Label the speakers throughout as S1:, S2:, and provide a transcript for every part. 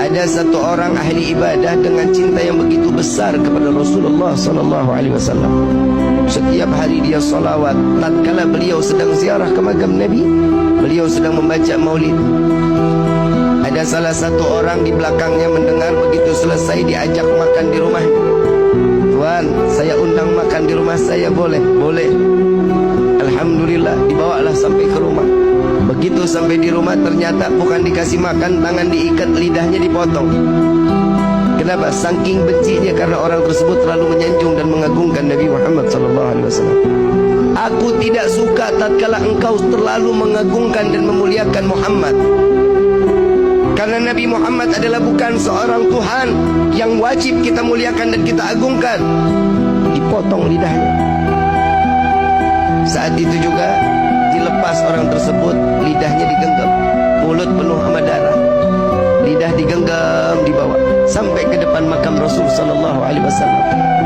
S1: Ada satu orang ahli ibadah dengan cinta yang begitu besar kepada Rasulullah SAW. Setiap hari dia salawat. Tatkala beliau sedang ziarah ke makam Nabi, beliau sedang membaca maulid. Ada salah satu orang di belakangnya mendengar, begitu selesai diajak makan di rumahnya. Tuan, saya undang makan di rumah saya, boleh? Boleh. Alhamdulillah, dibawalah sampai ke rumah. Begitu sampai di rumah, ternyata bukan dikasih makan, tangan diikat, lidahnya dipotong. Kenapa? Saking bencinya karena orang tersebut terlalu menyanjung dan mengagungkan Nabi Muhammad SAW. Aku tidak suka tatkala engkau terlalu mengagungkan dan memuliakan Muhammad. Karena Nabi Muhammad adalah bukan seorang Tuhan yang wajib kita muliakan dan kita agungkan. Dipotong lidahnya. Saat itu juga dilepas orang tersebut, lidahnya digenggam, mulut penuh sama darah, lidah digenggam, dibawa sampai ke depan makam Rasul SAW.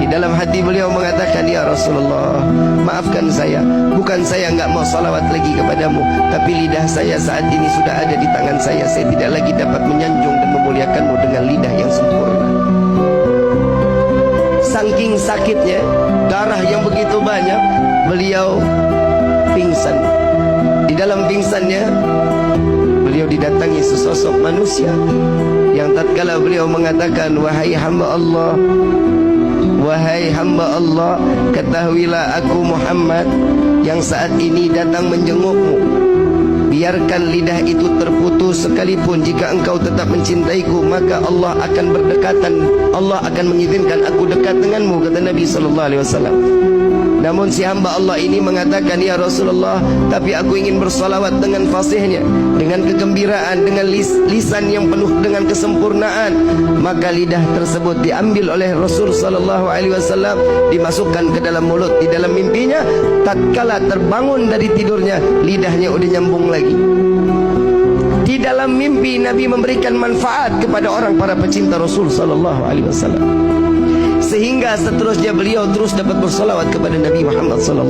S1: Di dalam hati beliau mengatakan, ya Rasulullah, maafkan saya, bukan saya enggak mau salawat lagi kepadamu, tapi lidah saya saat ini sudah ada di tangan saya tidak lagi dapat menyanjung dan memuliakanmu dengan lidah yang sempurna. Saking sakitnya, darah yang begitu banyak, beliau pingsan. Di dalam pingsannya, beliau didatangi sesosok manusia yang tatkala beliau mengatakan, wahai hamba Allah, wahai hamba Allah, ketahuilah aku Muhammad yang saat ini datang menjengukmu. Biarkan lidah itu terputus sekalipun, jika engkau tetap mencintaiku, maka Allah akan berdekatan, Allah akan mengizinkan aku dekat denganmu, kata Nabi SAW. Namun si hamba Allah ini mengatakan, ya Rasulullah, tapi aku ingin bersalawat dengan fasihnya, dengan kegembiraan, dengan lisan yang penuh dengan kesempurnaan. Maka lidah tersebut diambil oleh Rasul SAW, dimasukkan ke dalam mulut. Di dalam mimpinya, tatkala terbangun dari tidurnya, lidahnya udah nyambung lagi. Di dalam mimpi Nabi memberikan manfaat kepada orang para pecinta Rasul SAW, sehingga seterusnya beliau terus dapat bersalawat kepada Nabi Muhammad SAW.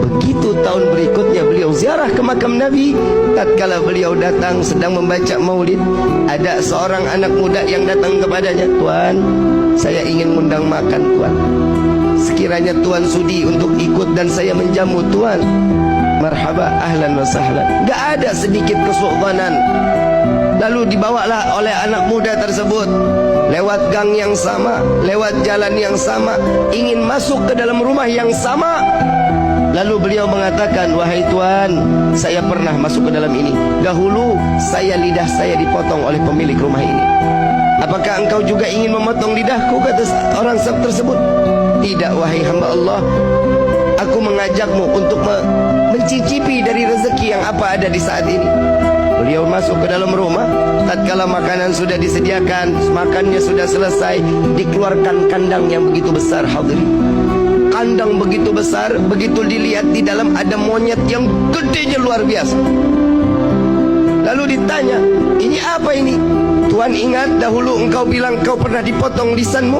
S1: Begitu tahun berikutnya beliau ziarah ke makam Nabi. Tatkala beliau datang sedang membaca maulid, ada seorang anak muda yang datang kepadanya, Tuan, saya ingin mengundang makan Tuan. Sekiranya Tuan sudi untuk ikut dan saya menjamu Tuan, marhaba, ahlan wa sahlan. Gak ada sedikit kesultanan. Lalu dibawalah oleh anak muda tersebut lewat gang yang sama, lewat jalan yang sama, ingin masuk ke dalam rumah yang sama. Lalu beliau mengatakan, wahai Tuan, saya pernah masuk ke dalam ini. Dahulu lidah saya dipotong oleh pemilik rumah ini. Apakah engkau juga ingin memotong lidahku, kata orang tersebut. Tidak, wahai hamba Allah, aku mengajakmu untuk mencicipi dari rezeki yang apa ada di saat ini. Beliau masuk ke dalam rumah. Tatkala makanan sudah disediakan, makannya sudah selesai, dikeluarkan kandang yang begitu besar. Hadirin, kandang begitu besar, begitu dilihat di dalam ada monyet yang gedenya luar biasa. Lalu ditanya, ini apa ini? Tuan, ingat dahulu engkau bilang engkau pernah dipotong lisanmu,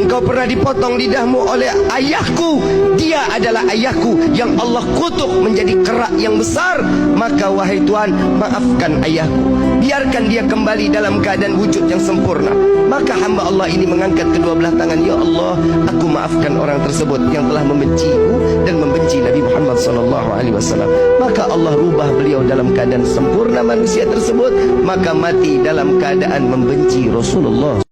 S1: engkau pernah dipotong lidahmu oleh ayahku. Dia adalah ayahku yang Allah kutuk menjadi kerak yang besar. Maka wahai Tuan, maafkan ayahku, biarkan dia kembali dalam keadaan wujud yang sempurna. Maka hamba Allah ini mengangkat kedua belah tangan, ya Allah, aku maafkan orang tersebut yang telah membenciku dan membenci Nabi Muhammad SAW. Maka Allah rubah beliau dalam keadaan sempurna manusia tersebut, maka mati dalam keadaan membenci Rasulullah